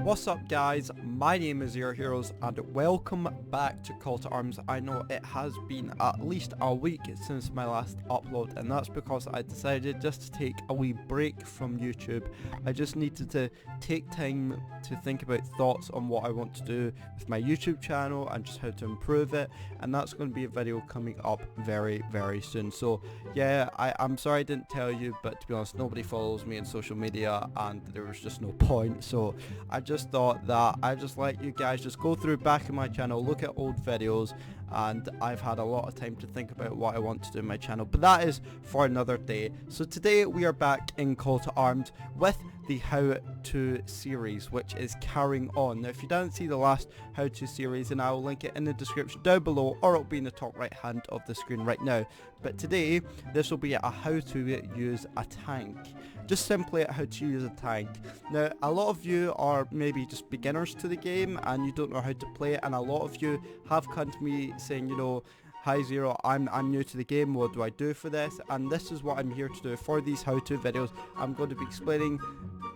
What's up guys, my name is Your Heroes and welcome back to Call to Arms. I know it has been at least a week since my last upload, and that's because I decided just to take a wee break from YouTube. I just needed to take time to think about thoughts on what I want to do with my YouTube channel and just how to improve it, and that's going to be a video coming up very soon. So yeah, I'm sorry I didn't tell you, but to be honest, nobody follows me on social media and there was just no point, so I just thought that I'd just let you guys just go through back in my channel, look at old videos, and I've had a lot of time to think about what I want to do in my channel, but that is for another day. So today we are back in Call to Arms with the How2 series, which is carrying on. Now if you don't see the last How2 series, then I will link it in the description down below, or it'll be in the top right hand of the screen right now. But today this will be a how to use a tank, just simply how to use a tank. Now a lot of you are maybe just beginners to the game and you don't know how to play it, and a lot of you have come to me saying, you know, hi Zero, I'm new to the game, what do I do for this? And this is what I'm here to do. For these how-to videos, I'm going to be explaining,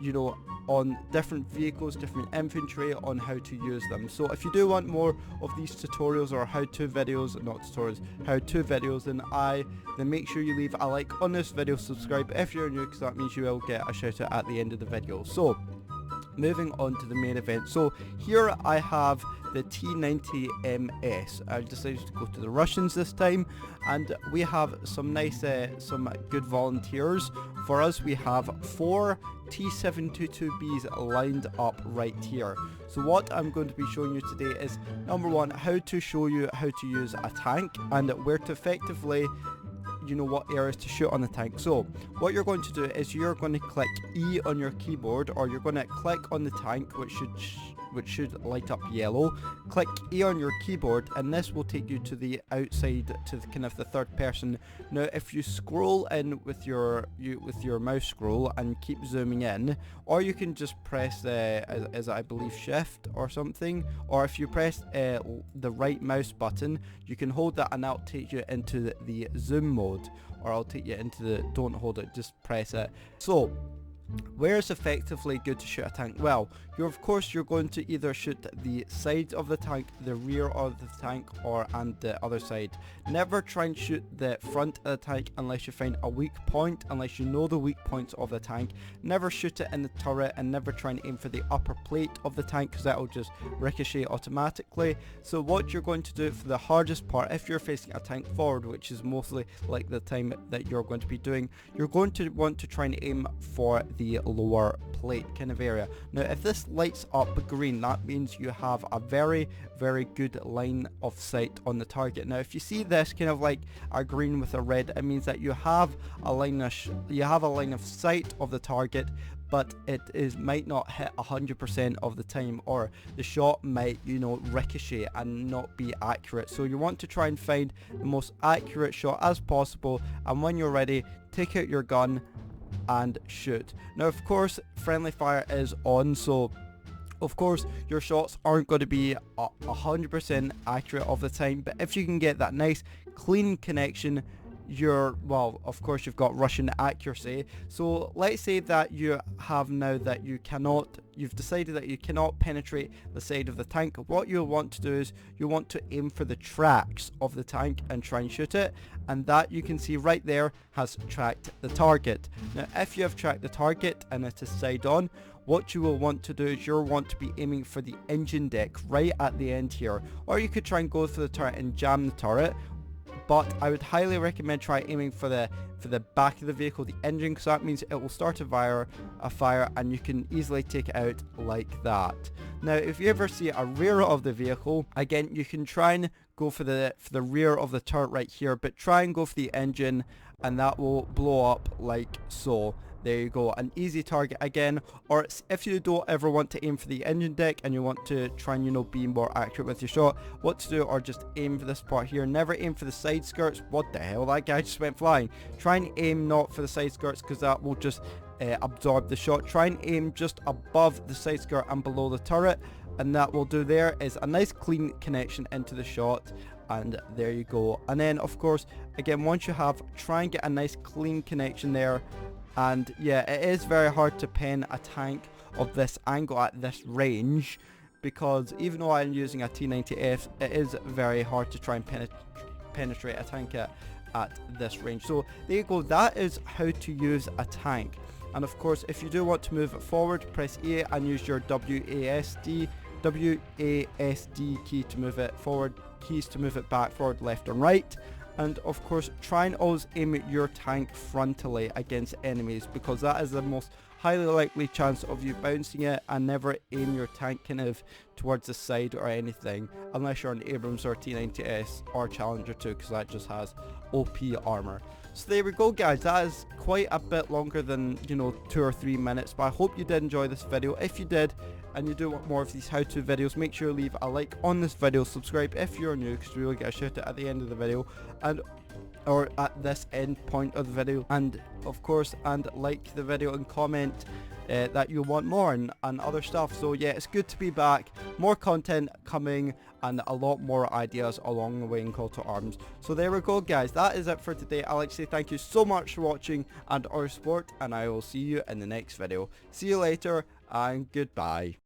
you know, on different vehicles, different infantry, on how to use them. So if you do want more of these tutorials or how-to videos, not tutorials, how-to videos, then make sure you leave a like on this video, subscribe if you're new, because that means you will get a shout out at the end of the video. So moving on to the main event. So here I have the T90MS. I decided to go to the Russians this time, and we have some nice, some good volunteers. For us, we have 4 T722Bs lined up right here. So what I'm going to be showing you today is, number one, how to show you how to use a tank and where to effectively, you know, what areas to shoot on the tank. So what you're going to do is you're going to click E on your keyboard, or you're going to click on the tank, which should light up yellow. Click E on your keyboard and this will take you to the outside, to the kind of the third person. Now if you scroll in with your mouse scroll and keep zooming in, or you can just press as I believe shift or something, or if you press the right mouse button, you can hold that and that'll take you into the zoom mode, or I'll take you into the, don't hold it, just press it. So where is effectively good to shoot a tank? Well, of course you're going to either shoot the side of the tank, the rear of the tank, and the other side. Never try and shoot the front of the tank unless you find a weak point, unless you know the weak points of the tank. Never shoot it in the turret, and never try and aim for the upper plate of the tank, because that will just ricochet automatically. So what you're going to do for the hardest part, if you're facing a tank forward, which is mostly like the time that you're going to be doing, you're going to want to try and aim for the lower plate kind of area. Now if this lights up green, that means you have a very good line of sight on the target. Now if you see this kind of like a green with a red, it means that you have a line of sight of the target, but it might not hit 100% of the time, or the shot might, you know, ricochet and not be accurate. So you want to try and find the most accurate shot as possible, and when you're ready, take out your gun and shoot. Now of course friendly fire is on, so of course your shots aren't going to be 100% accurate all the time, but if you can get that nice clean connection, well, of course you've got Russian accuracy. So let's say that you have now that you've decided that you cannot penetrate the side of the tank. What you'll want to do is you want to aim for the tracks of the tank and try and shoot it, and that you can see right there has tracked the target. Now if you have tracked the target and it is side on, what you will want to do is you'll want to be aiming for the engine deck right at the end here, or you could try and go for the turret and jam the turret, but I would highly recommend try aiming for the back of the vehicle, the engine, because that means it will start a fire and you can easily take it out like that. Now if you ever see a rear of the vehicle, again you can try and go for the rear of the turret right here, but try and go for the engine and that will blow up like so. There you go, an easy target again. Or if you don't ever want to aim for the engine deck and you want to try and, you know, be more accurate with your shot, what to do, or just aim for this part here. Never aim for the side skirts. What the hell, that guy just went flying. Try and aim not for the side skirts, because that will just absorb the shot. Try and aim just above the side skirt and below the turret, and that will do there is a nice clean connection into the shot. And there you go. And then of course again, once you have, try and get a nice clean connection there. And yeah, it is very hard to pen a tank of this angle at this range, because even though I'm using a T90F, it is very hard to try and penetrate a tank at this range. So there you go, that is how to use a tank. And of course, if you do want to move it forward, press A and use your WASD key to move it forward, keys to move it back, forward, left and right. And of course, try and always aim your tank frontally against enemies, because that is the most highly likely chance of you bouncing it, and never aim your tank kind of towards the side or anything, unless you're an Abrams or T90S or Challenger 2, because that just has OP armor. So there we go guys, that is quite a bit longer than, you know, 2 or 3 minutes, but I hope you did enjoy this video. If you did, and you do want more of these how-to videos, make sure you leave a like on this video, subscribe if you're new, because we will get a shout out at the end of the video, and or at this end point of the video, and of course, and like the video and comment that you want more and other stuff. So yeah, it's good to be back, more content coming, and a lot more ideas along the way in Call to Arms. So there we go guys, that is it for today. I'd like to say thank you so much for watching and our support, and I will see you in the next video. See you later and goodbye.